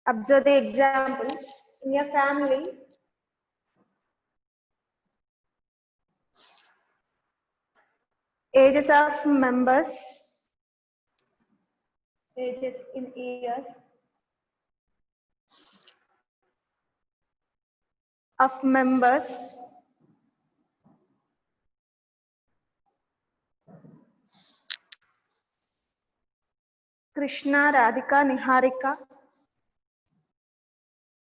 Observe the example. In your family, ages of members, ages in years of members Krishna, Radhika, Niharika,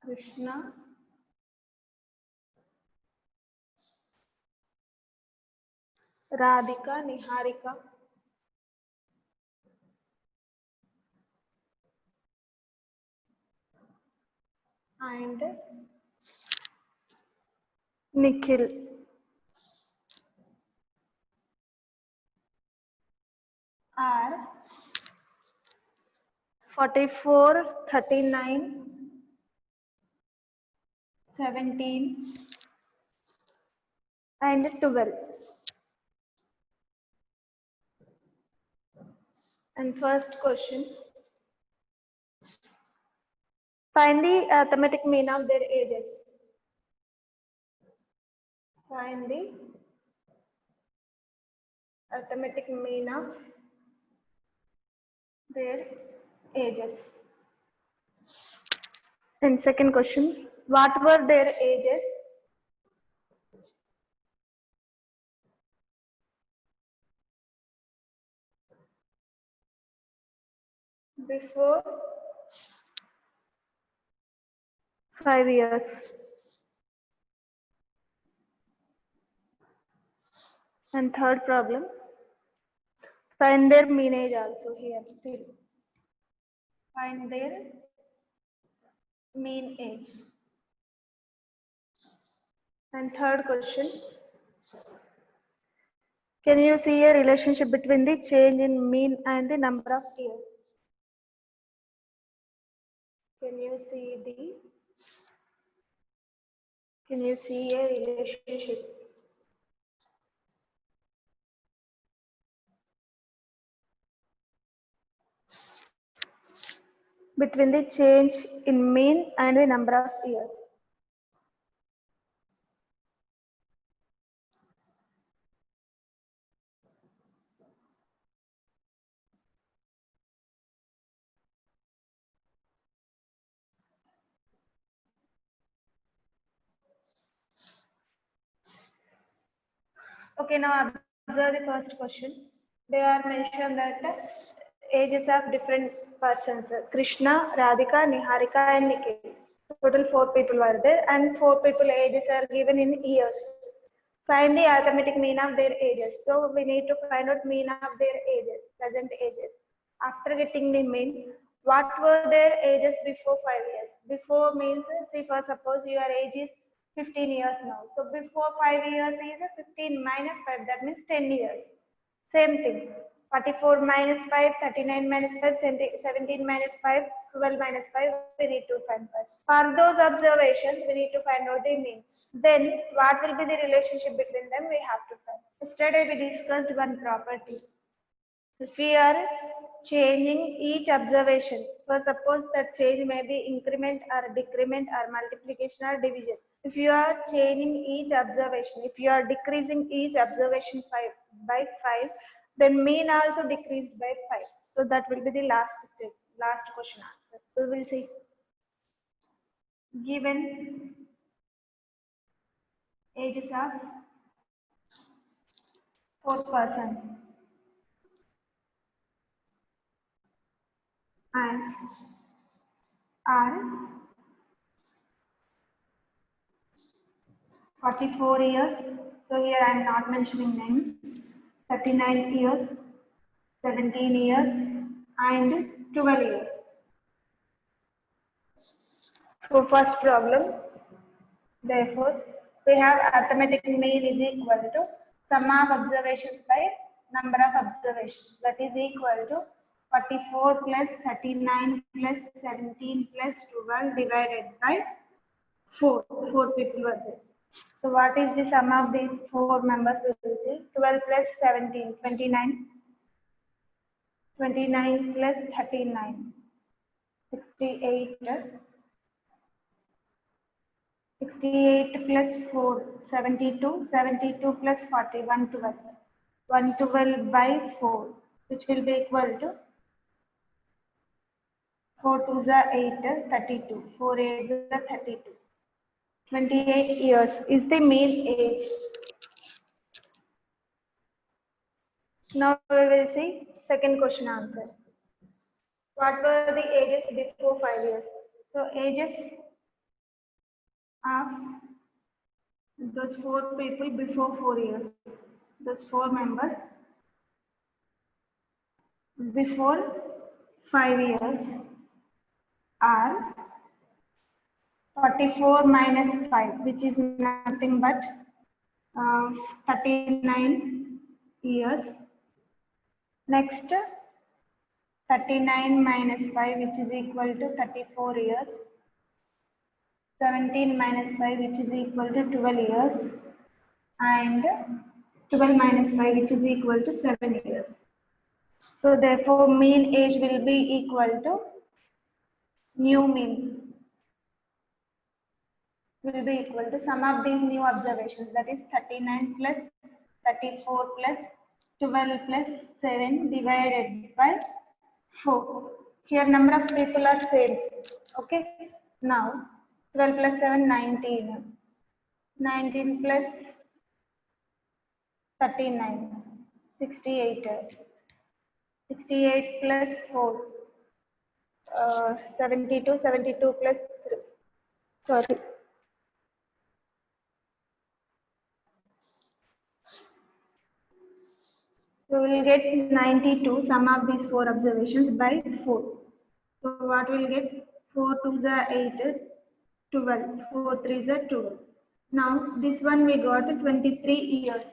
Krishna, Radhika, Niharika, and Nikhil are 44, 39, 17 and 12. And first question, find the arithmetic mean of their ages. Find the arithmetic mean of their ages. And second question, what were their ages before 5 years? And third problem, find their mean age also here. Find their mean age. And third question, can you see a relationship between the change in mean and the number of years? Can you see a relationship between the change in mean and the number of years? Okay, now observe the first question. They are mentioned that ages of different persons, Krishna, Radhika, Niharika and Nikhil. Total 4 people were there and 4 people ages are given in years. Find the arithmetic mean of their ages. So we need to find out mean of their ages, present ages. After getting the mean, what were their ages before 5 years? Before means, see, for suppose your age is 15 years now. So before 5 years is 15 minus 5, that means 10 years. Same thing. 44 minus 5, 39 minus 5, 17 minus 5, 12 minus 5, we need to find first. For those observations, we need to find out the mean. Then, what will be the relationship between them, we have to find. Yesterday, we discussed one property. If we are changing each observation, so suppose that change may be increment or decrement or multiplication or division. If you are changing each observation, if you are decreasing each observation by 5, then mean also decreased by 5. So that will be the last step, last question answer. So we will see. Given ages of 4 persons and are 44 years. So here I am not mentioning names. 39 years, 17 years, and 12 years. So first problem. Therefore, we have arithmetic mean is equal to sum of observations by number of observations. That is equal to 44 plus 39 plus 17 plus 12 divided by 4. 4 people were there. So what is the sum of these 4 members? We will see 12 plus 17, 29. 29 plus 39, 68. 68 plus 4, 72, 72 plus 40, 112. 112 by 4, which will be equal to 4 2s are 8, 32. 4 8s are 32. 28 years is the mean age. Now we will see second question answer. What were the ages before 5 years? So ages of those 4 people before 4 years. Those 4 members before 5 years are 44 minus 5, which is nothing but 39 years. Next, 39 minus 5, which is equal to 34 years. 17 minus 5, which is equal to 12 years. And 12 minus 5, which is equal to 7 years. So therefore, mean age will be equal to new mean. Will be equal to sum of these new observations, that is 39 plus 34 plus 12 plus 7 divided by 4. Here number of people are same. Okay. Now 12 plus 7, 19. 19 plus 39, 68. 68 plus 4, 72. 72 plus 3. Sorry. So we will get 92, sum of these 4 observations by 4. So what we will get? 4 2s are 8, 12, 4 3s are 12. Now this one we got 23 years.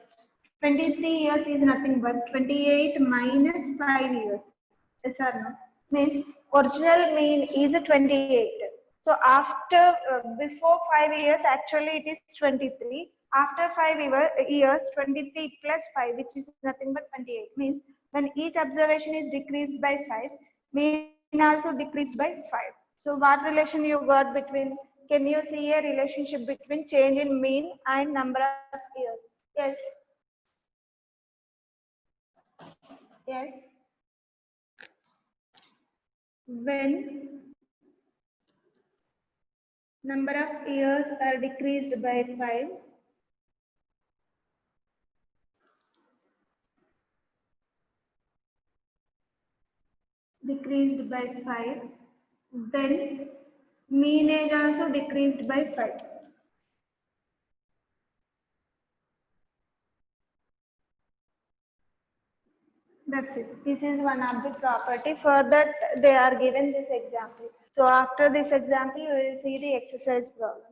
23 years is nothing but 28 minus 5 years. Yes or no? Means original mean is 28. So after, before 5 years, actually it is 23. After 5 years, 23 plus 5, which is nothing but 28. Means when each observation is decreased by 5, mean also decreased by 5. So what relation you got between, can you see a relationship between change in mean and number of years? Yes. Yes. When number of years are decreased by 5, decreased by 5, then mean age also decreased by 5. That's it. This is one of the property. For that, they are given this example. So after this example, you will see the exercise problem.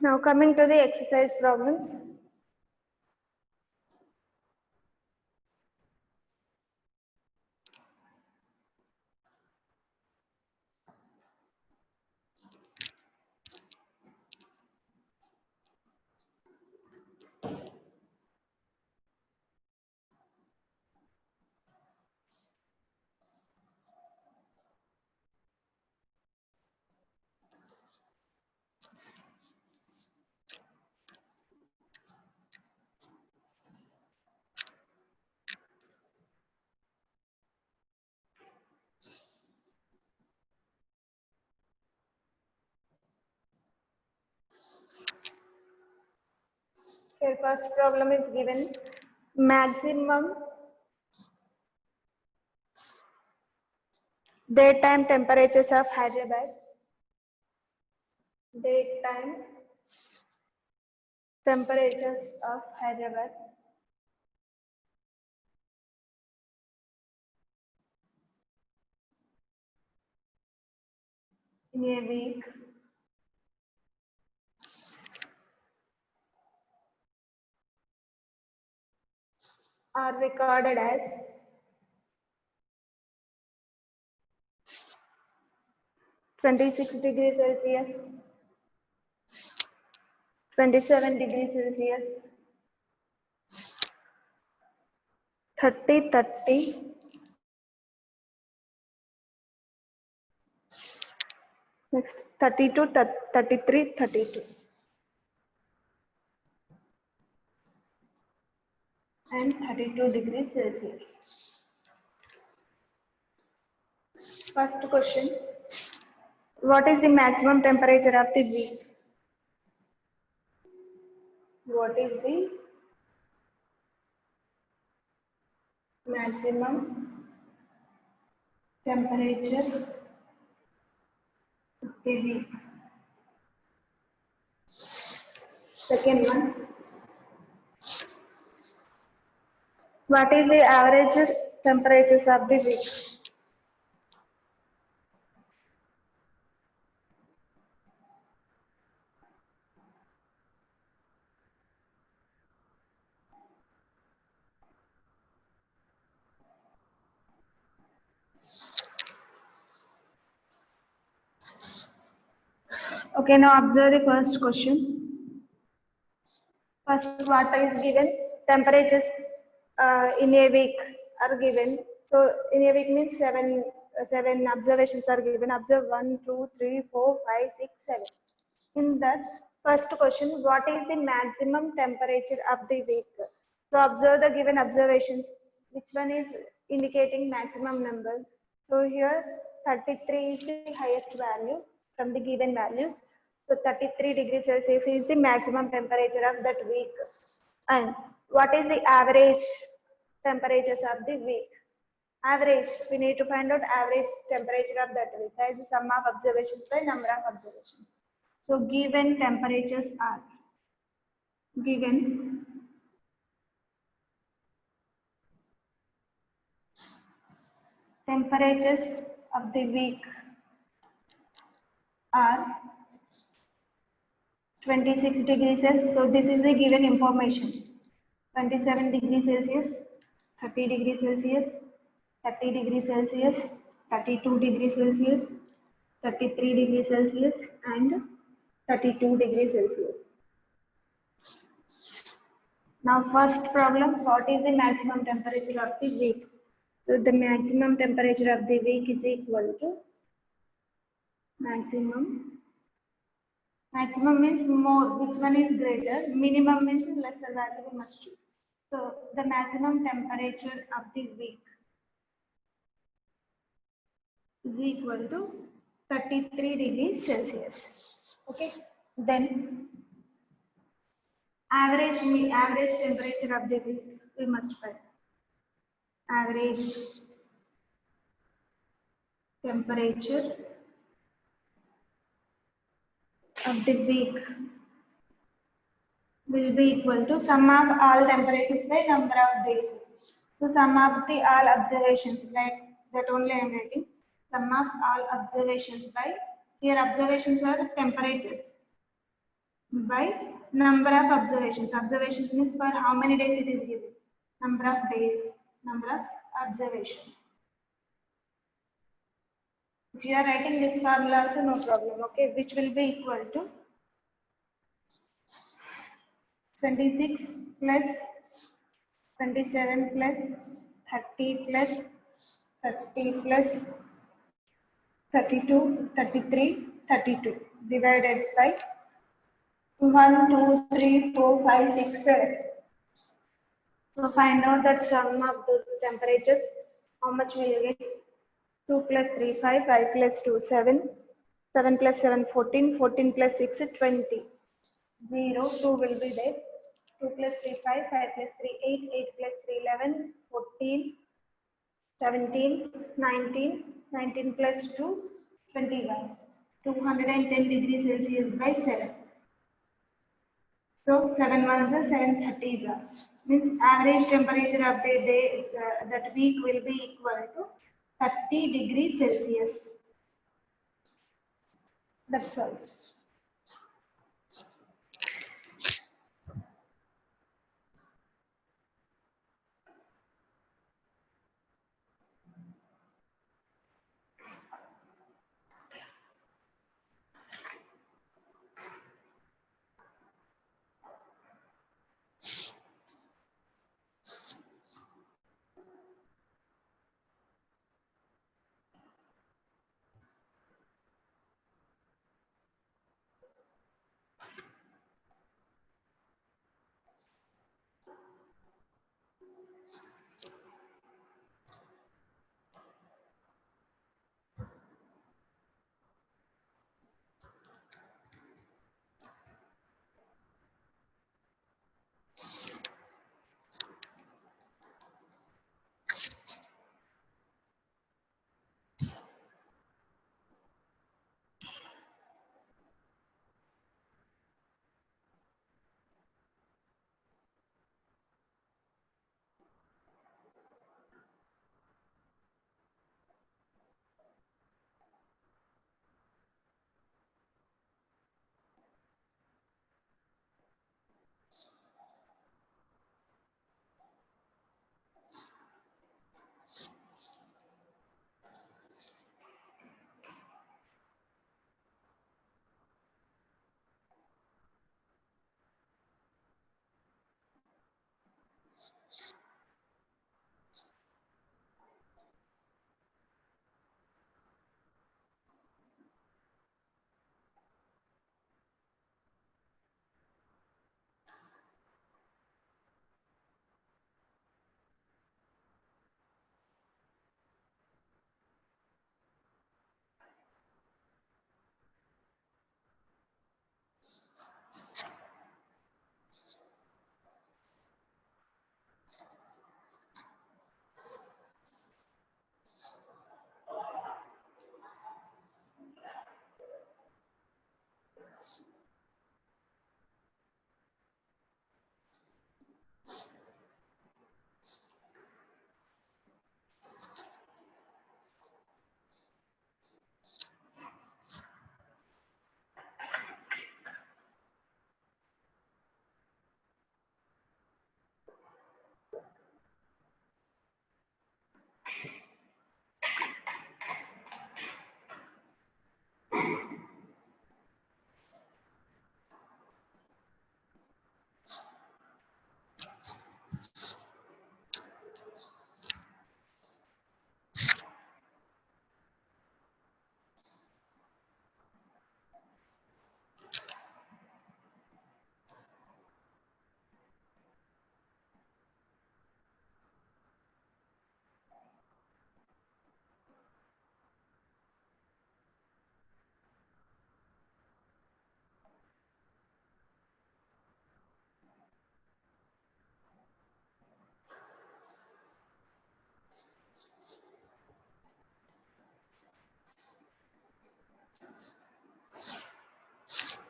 Now coming to the exercise problems. Here first problem is given maximum daytime temperatures of Hyderabad. Daytime temperatures of Hyderabad. In a week. Are recorded as 26 degrees Celsius, 27 degrees Celsius, 30, next 32, 33, 32. And 32 degrees Celsius. First question. What is the maximum temperature of the week? What is the maximum temperature of the week? Second one. What is the average temperatures of the week? Okay, now observe the first question. First, what is given? Temperatures in a week are given. So, in a week means seven observations are given. Observe 1, 2, 3, 4, 5, 6, 7. In that first question, what is the maximum temperature of the week? So, observe the given observations. Which one is indicating maximum number? So, here 33 is the highest value from the given values. So 33 degrees Celsius is the maximum temperature of that week. And what is the average temperatures of the week? Average, we need to find out average temperature of that week. That is the sum of observations by number of observations. So given temperatures are given temperatures of the week are 26 degrees Celsius. So this is the given information. 27 degrees Celsius, 30 degrees Celsius, 30 degrees Celsius, 32 degrees Celsius, 33 degrees Celsius, and 32 degrees Celsius. Now, first problem, what is the maximum temperature of the week? So, the maximum temperature of the week is equal to maximum. Maximum means more, which one is greater? Minimum means lesser value we must choose. So, the maximum temperature of the week is equal to 33 degrees Celsius. Okay. Then, average temperature of the week we must find. Average temperature of the week will be equal to sum of all temperatures by number of days. So sum of the all observations, like that only I am writing. Sum of all observations by, here observations are temperatures. by number of observations. Observations means for how many days it is given. Number of days, number of observations. If you are writing this formula also, no problem, okay, which will be equal to 26 plus 27 plus 30 plus 30 plus 32, 33, 32 divided by 1, 2, 3, 4, 5, 6, 7. So find out that sum of those temperatures, how much will you get? 2 plus 3, 5, 5 plus 2, 7, 7 plus 7, 14, 14 plus 6, 20. 0, 2 will be there. 2 plus 3, 5, 5 plus 3, 8, 8 plus 3, 11, 14, 17, 19, 19 plus 2, 21. 210 degrees Celsius by 7. So 7 ones are 730s are. Means average temperature of the day that week will be equal to 30 degrees Celsius. That's all.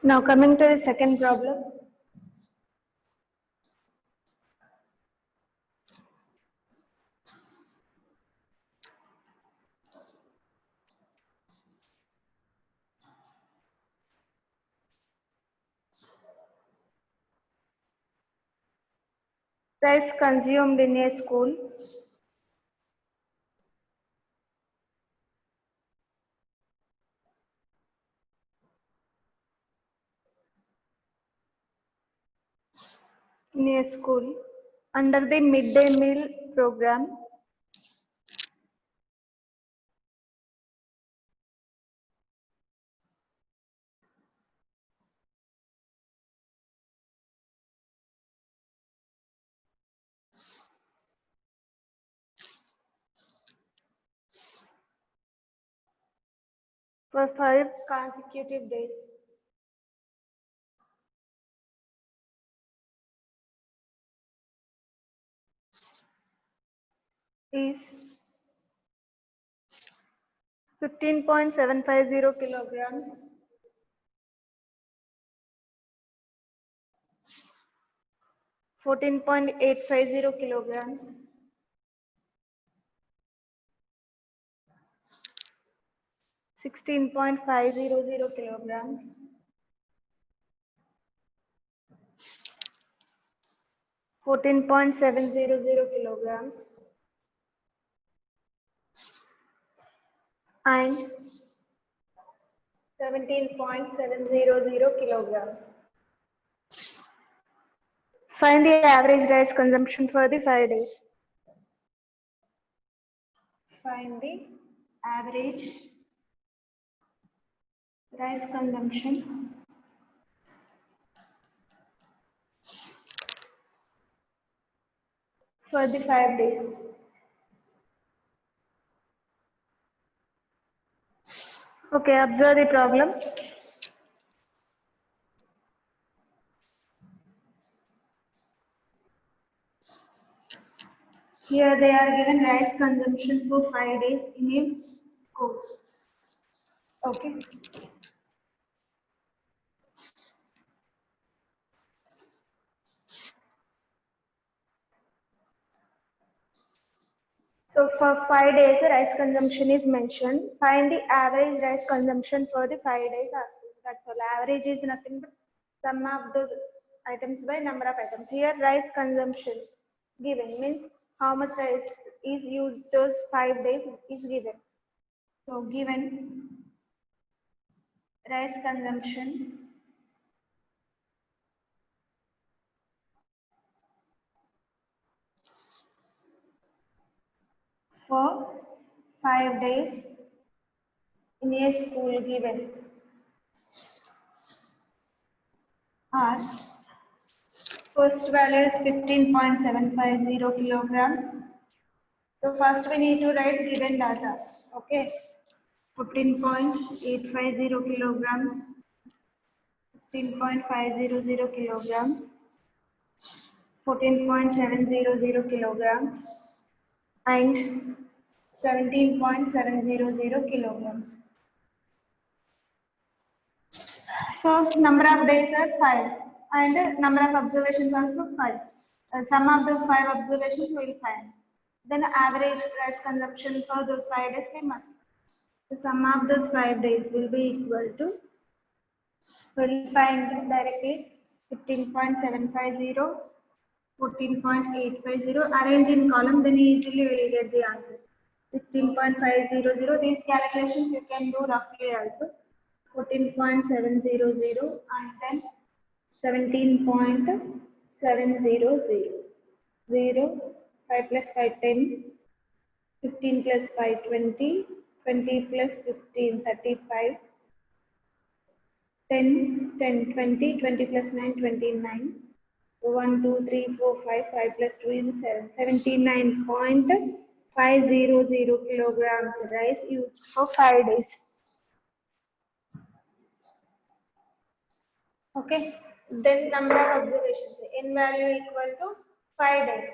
Now coming to the second problem. Rice consumed in a school. In a school under the midday meal program. For 5 consecutive days. Is 15.750 kilograms. 14.850 kilograms. 16.500 kilograms. 14.700 kilograms. And 17.700 kilograms. Find the average rice consumption for the 5 days. Find the average rice consumption for the 5 days. Okay, observe the problem. Here they are given rice consumption for 5 days in a course. Okay. So for 5 days, the rice consumption is mentioned. Find the average rice consumption for the 5 days. That's all. Average is nothing but sum of those items by number of items. Here, rice consumption given means how much rice is used those 5 days is given. So given rice consumption for 5 days in a school given are first value is 15.750 kilograms. So first we need to write given data. Okay. 15.850 kilograms, 16.500 kilograms, 14.700 kilograms, and 17.700 kilograms. So number of days are 5 and number of observations also 5. Sum of those 5 observations we will find. Then average rice consumption for those 5 days we must. The sum of those 5 days will be equal to, we'll find directly 15.750, 14.850, arrange in column, then easily we will get the answer. 16.500, these calculations you can do roughly also. 14.700 and then 17.700. 0, 5 plus 5, 10, 15 plus 5, 20, 20 plus 15, 35, 10, 10, 20, 20 plus 9, 29, 1, 2, 3, 4, 5, 5 plus 2 is 7, 79.500 kilograms rice used for 5 days. Okay, then number of observations, n value equal to 5 days.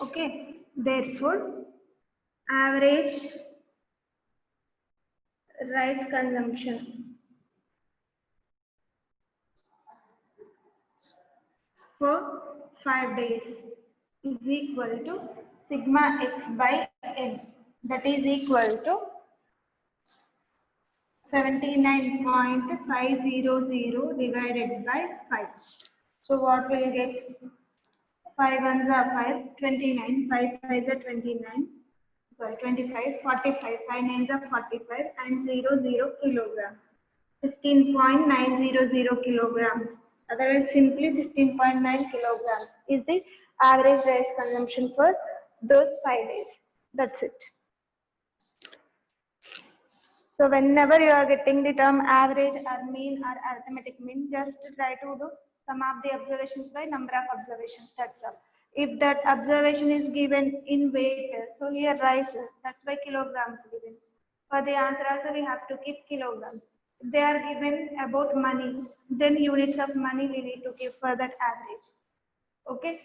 Okay, therefore, average rice consumption for 5 days is equal to sigma x by n, that is equal to 79.500 divided by 5. So what will you get? 5 ones are 5, 29, 5 fives are 29, sorry, 25, 45, 5 nines are 45, and 0 kilograms. 15.900 kilograms. Otherwise, simply 15.9 kilograms is the average rice consumption for those 5 days. That's it. So whenever you are getting the term average or mean or arithmetic mean, just try to do sum of the observations by number of observations. That's all. If that observation is given in weight, so here rice, that's why kilograms given. For the answer also we have to keep kilograms. If they are given about money, then units of money we need to give for that average. Okay.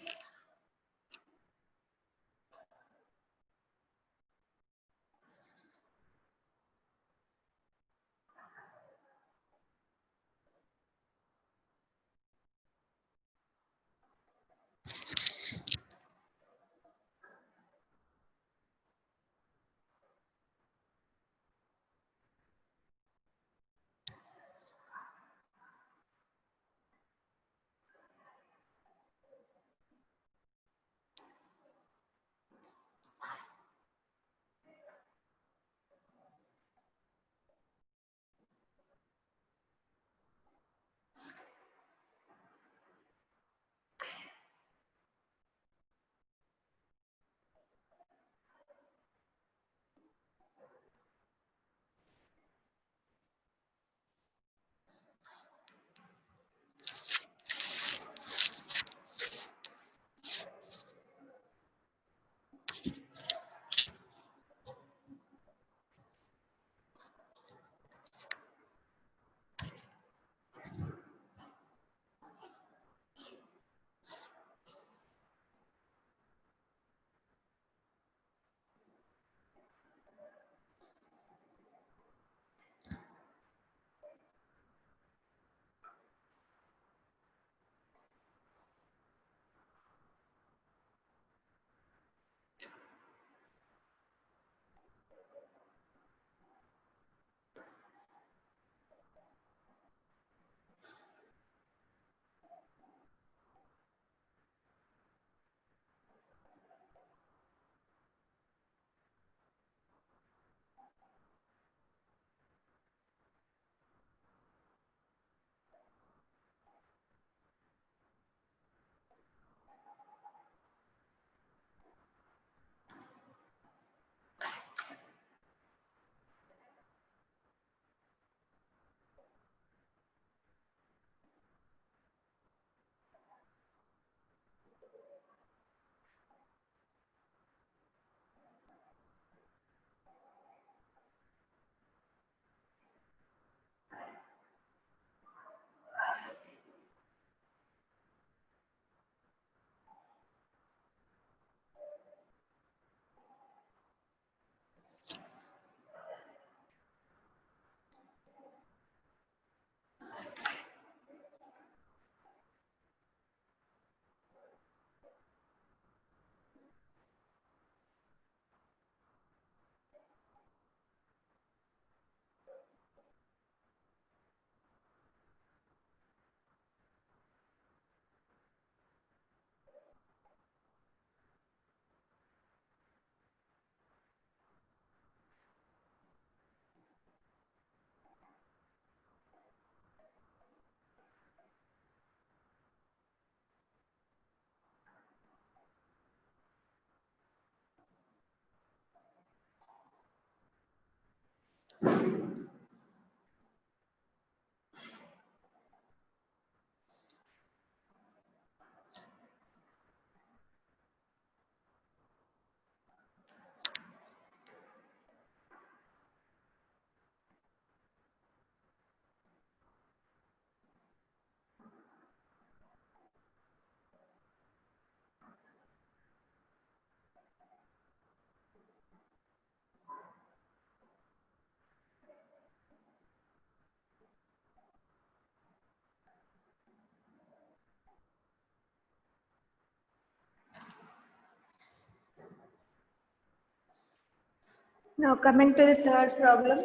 Now coming to the third problem.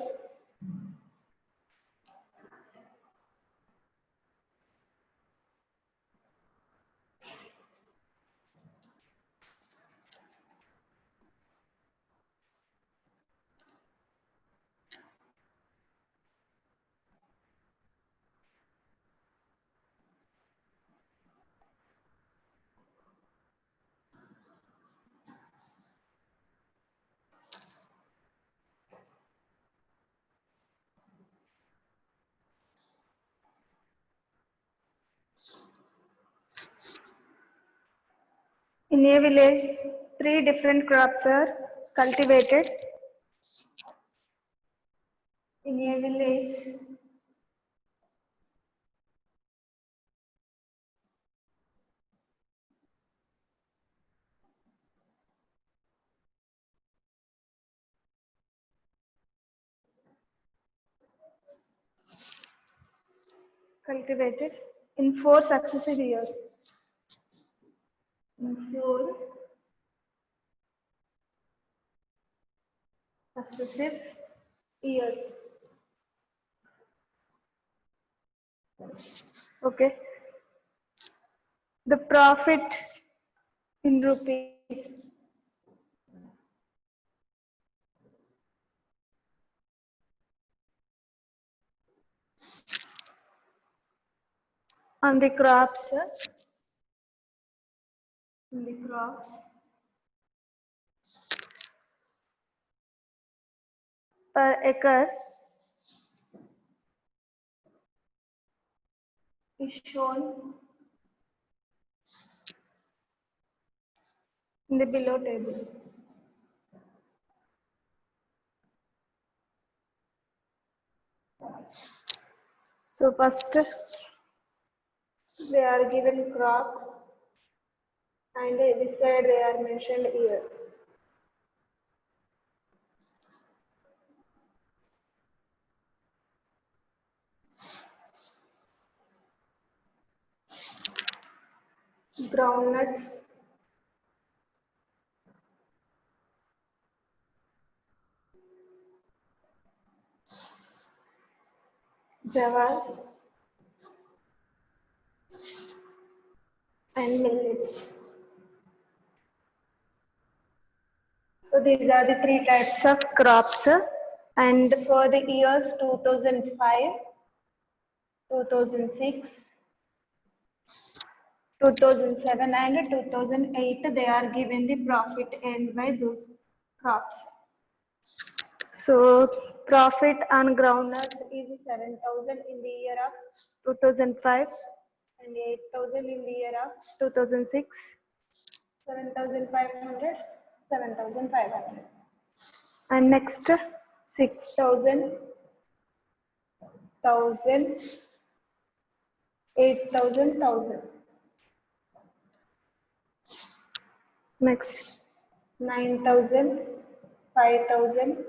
In a village, 3 different crops are cultivated. In a village, cultivated in 4 successive years. In 4 successive years. Okay. The profit in rupees. On the crops. In the crops. Per acre is shown in the below table. So first they are given crop and this side they are mentioned here. Groundnuts, jawar and millets. So these are the 3 types of crops and for the years 2005, 2006, 2007 and 2008 they are given the profit earned by those crops. So profit on groundnuts is 7,000 in the year of 2005 and 8,000 in the year of 2006, 7,500, 7,500. And next 6,000, 1,000, 8,000, 1,000. Next 9,000, 5,000,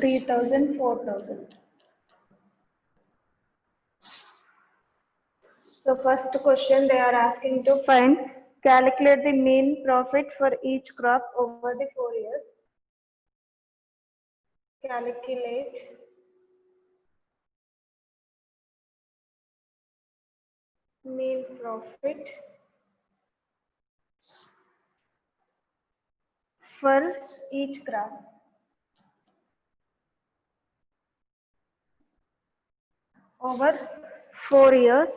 3,000, 4,000. So first question they are asking to find, calculate the mean profit for each crop over the 4 years. Calculate mean profit for each crop over 4 years.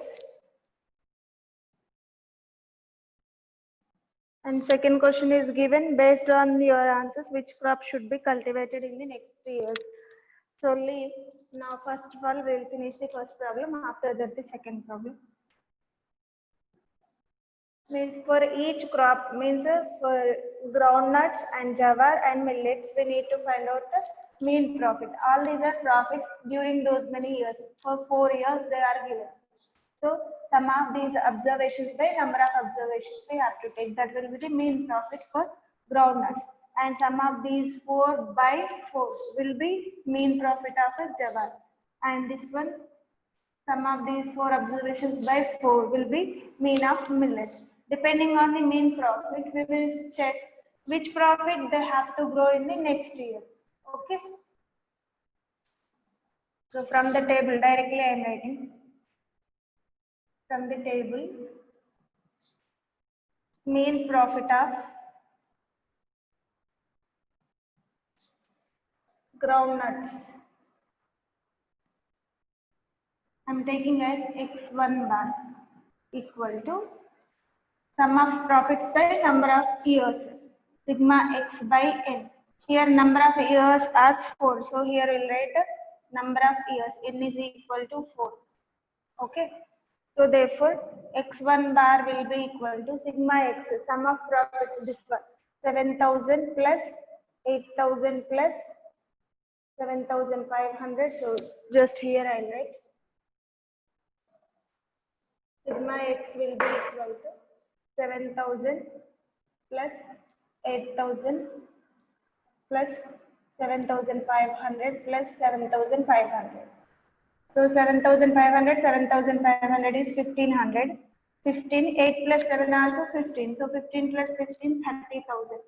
And second question is given, based on your answers, which crop should be cultivated in the next 3 years. So leave. Now first of all we will finish the first problem, after that the second problem. Means for each crop, means for groundnuts and jawar and millets, we need to find out the mean profit. All these are profits during those many years. For 4 years they are given. So sum of these observations by number of observations we have to take. That will be the mean profit for groundnuts. And sum of these 4 by 4 will be mean profit of a jawar. And this one, sum of these 4 observations by 4 will be mean of millet. Depending on the mean profit, we will check which profit they have to grow in the next year. Okay. So from the table, directly I am writing. From the table, mean profit of groundnuts. I am taking as x1 bar equal to sum of profits by number of years, sigma x by n. Here number of years are 4. So here we will write number of years, n is equal to 4. Okay. So therefore x1 bar will be equal to sigma x, sum of profit, this one, 7,000 plus 8,000 plus 7,500. So just here I'll write sigma x will be equal to 7,000 plus 8,000 plus 7,500 plus 7,500. So 7,500, 7,500 is 1,500. 15, 8 plus 7 also 15. So 15 plus 15, 30,000.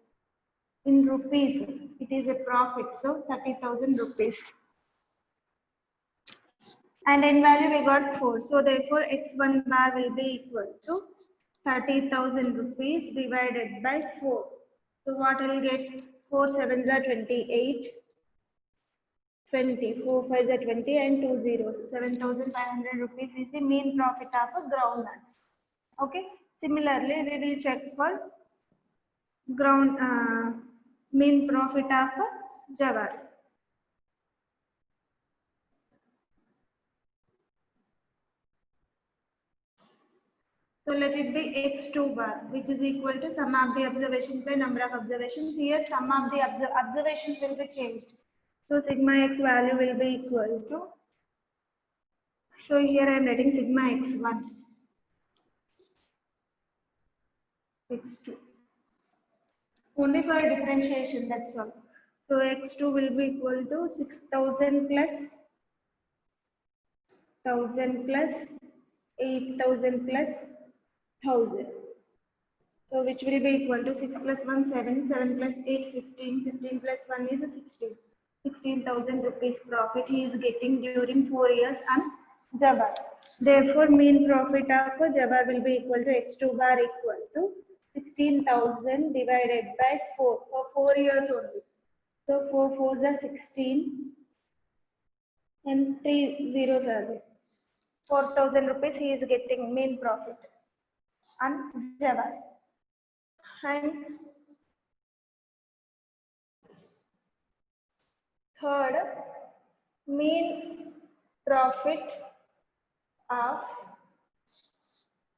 In rupees, it is a profit. So 30,000 rupees. And in value we got 4. So therefore x1 bar will be equal to 30,000 rupees divided by 4. So what will get? 4 sevens are 28. 20, 4 5s are 20 and 2 zeros. 7,500 rupees is the mean profit of a groundnuts. Okay. Similarly, we will check for mean profit of a jawar. So let it be x2 bar, which is equal to sum of the observations by number of observations. Here, sum of the observations will be changed. So sigma x value will be equal to. So here I am writing sigma x1, x2. Only for differentiation, that's all. So x2 will be equal to 6,000 plus 1,000 plus 8,000 plus 1,000. So which will be equal to 6 plus 1, 7, 7 plus 8, 15, 15 plus 1 is 16. 16,000 rupees profit he is getting during 4 years on jawar. Therefore, mean profit of jawar will be equal to x2 bar equal to 16,000 divided by 4 for 4 years only. So 4 4s are 16 and 3 zeros are there. 4,000 rupees he is getting mean profit on jawar. And third, mean profit of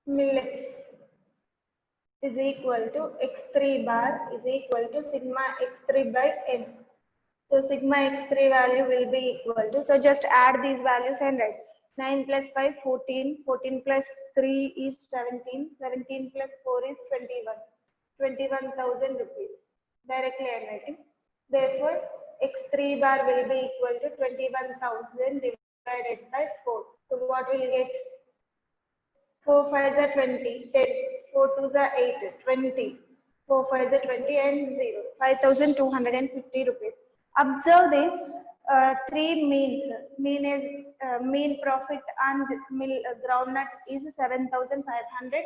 millets is equal to x3 bar is equal to sigma x3 by n. So sigma x3 value will be equal to, so just add these values and write 9 plus 5 14, 14 plus 3 is 17, 17 plus 4 is 21, 21,000 rupees. Directly I am writing. Therefore, x3 bar will be equal to 21,000 divided by 4. So what will you get? 4 5s are 20, 10, 4 2s are 8, 20, 4 5s are 20 and 0, 5,250 rupees. Observe this, three means. Mean profit on groundnuts is 7,500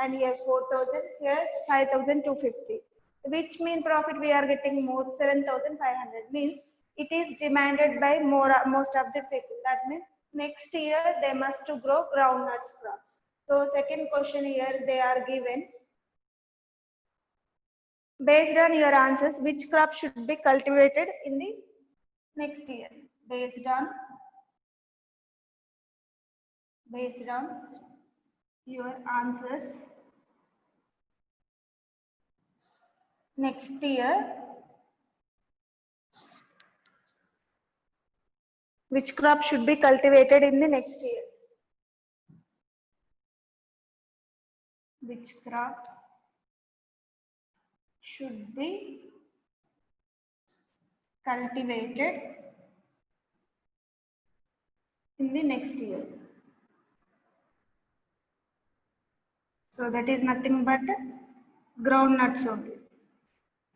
and here 4,000, here 5,250. Which mean profit we are getting more? 7,500 means it is demanded by most of the people. That means next year they must to grow groundnuts crop. So second question here they are given. Based on your answers, which crop should be cultivated in the next year? Based on your answers, next year, which crop should be cultivated in the next year? Which crop should be cultivated in the next year? So that is nothing but groundnuts only,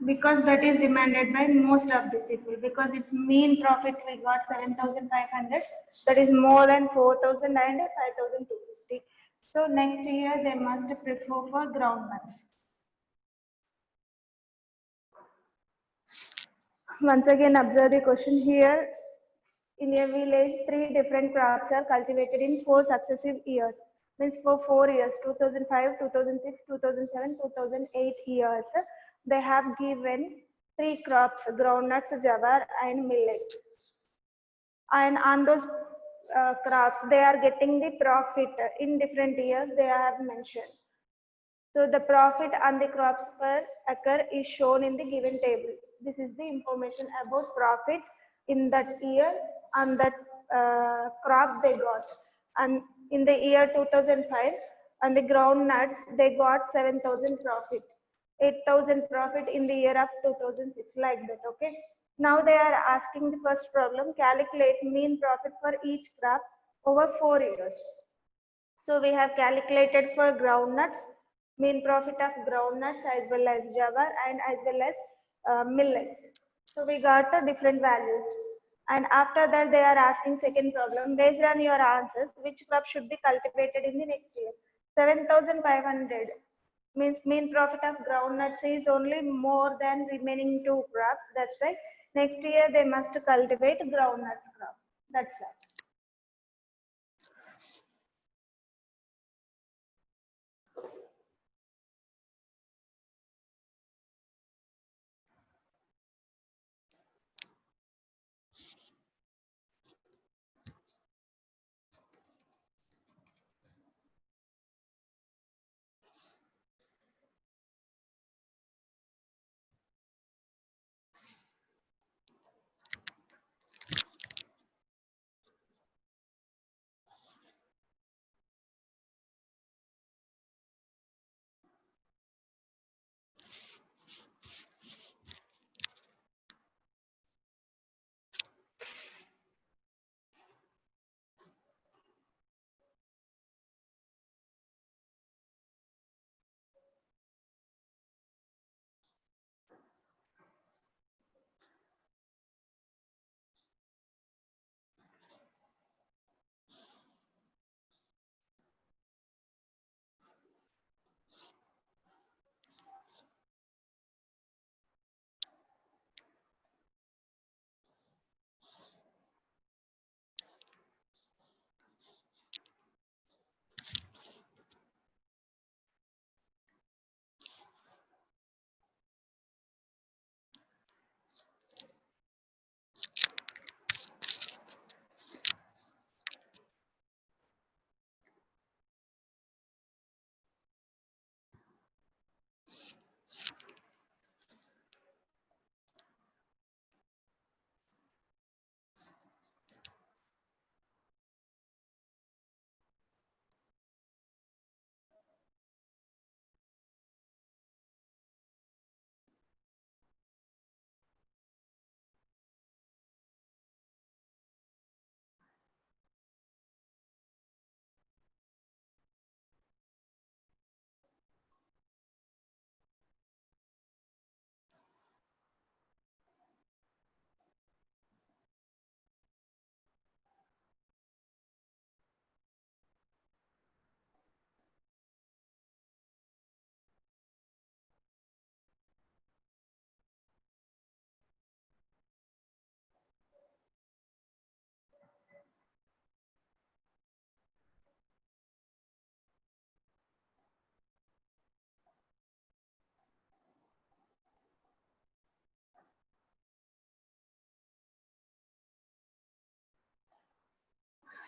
because that is demanded by most of the people, because its mean profit we got 7,500, that is more than 4,000 and 5,250. So next year they must prefer for groundnuts. Once again observe the question here. In a village, 3 different crops are cultivated in 4 successive years. Means for 4 years, 2005, 2006, 2007, 2008 years, they have given 3 crops, groundnuts, jawar and millet. And on those crops, they are getting the profit in different years they have mentioned. So the profit on the crops per acre is shown in the given table. This is the information about profit in that year on that crop they got. And in the year 2005, on the groundnuts, they got 7,000 profit, 8,000 profit in the year of 2006, like that, okay? Now they are asking the first problem, calculate mean profit for each crop over 4 years. So we have calculated for groundnuts, mean profit of groundnuts as well as jawar and as well as millets. So we got different values. And after that, they are asking second problem, based on your answers, which crop should be cultivated in the next year? 7,500 means mean profit of groundnuts is only more than remaining two crops. That's why next year they must cultivate groundnuts crop. That's all.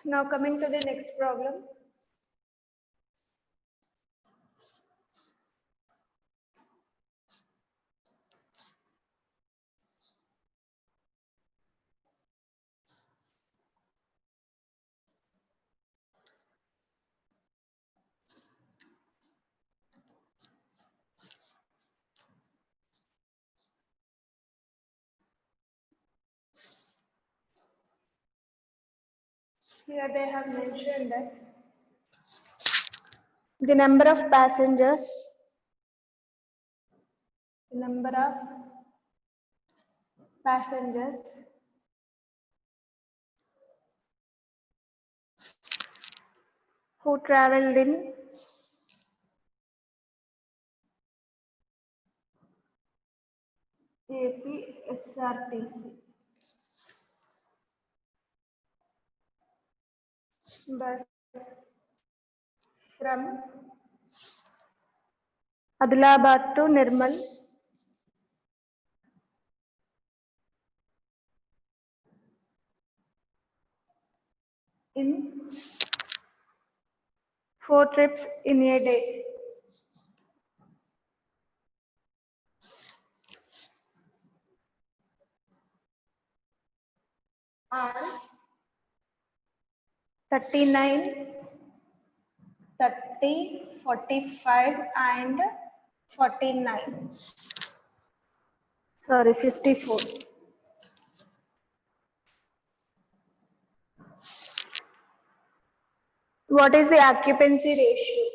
Now coming to the next problem. Here they have mentioned that the number of passengers who traveled in APSRTC bus from Adilabad to Nirmal 4 trips in a day. Are 39, 30, 45 and 49. Sorry, 54. What is the occupancy ratio?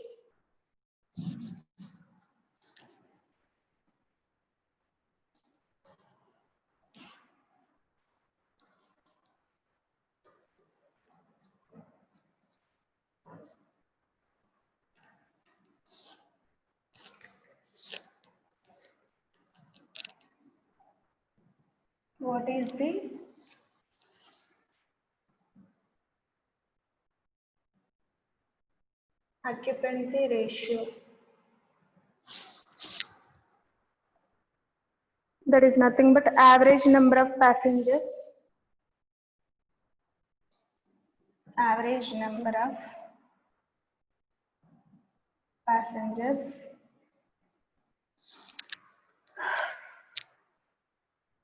What is the occupancy ratio? That is nothing but average number of passengers. Average number of passengers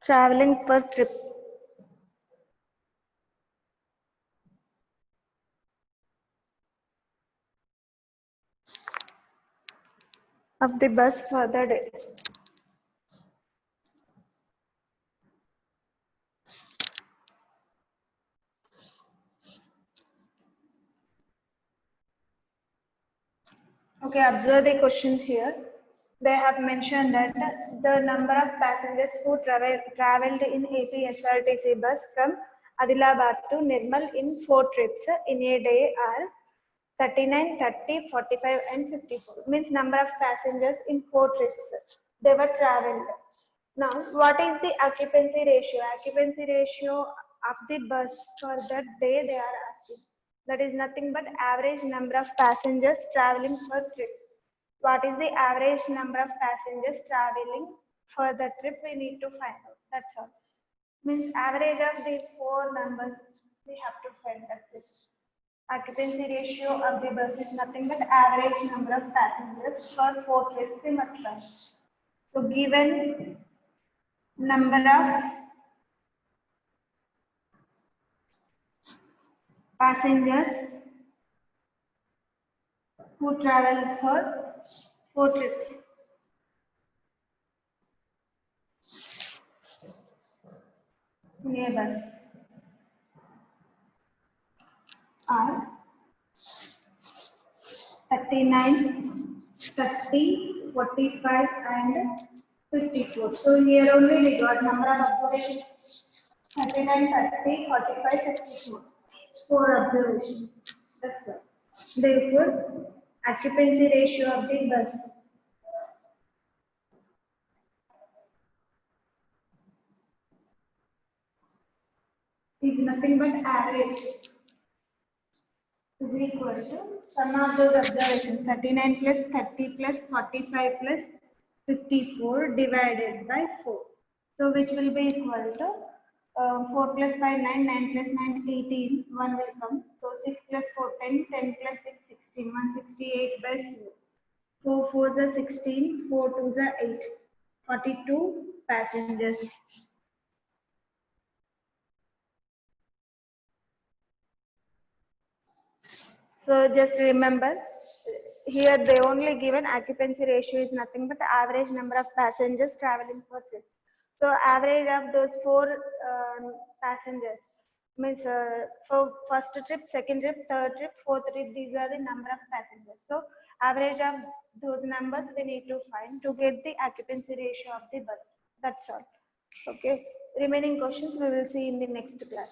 traveling per trip. Of the bus for the day. Okay, observe the question here. They have mentioned that the number of passengers who traveled in AP SRTC bus from Adilabad to Nirmal in 4 trips in a day are 39, 30, 45 and 54. Means number of passengers in 4 trips they were traveled. Now, what is the occupancy ratio? Occupancy ratio of the bus for that day they are asking. That is nothing but average number of passengers traveling per trip. What is the average number of passengers traveling for the trip we need to find out. That's all. Means average of these 4 numbers we have to find. That's it. Occupancy ratio of the bus is nothing but average number of passengers for 4 trips we must find. So given number of passengers who travel for 4 trips. In a bus are 39, 30, 45 and 54. So here only we got number of observations 39, 30, 45, 54. 4 observations. That's all. Therefore, occupancy ratio of the bus is nothing but average is equal to sum of those observations 39 plus 30 plus 45 plus 54 divided by 4. So which will be equal to 4 plus 5 9, 9 plus 9 18, 1 will come. So 6 plus 4 10, 10 plus 6 16, 168 by 4. 4 4s are 16, 4 2s are 8, 42 passengers. So just remember, here they only given occupancy ratio is nothing but average number of passengers traveling per trip. So average of those 4 passengers means for first trip, second trip, third trip, fourth trip, these are the number of passengers. So average of those numbers we need to find to get the occupancy ratio of the bus. That's all. Okay. Remaining questions we will see in the next class.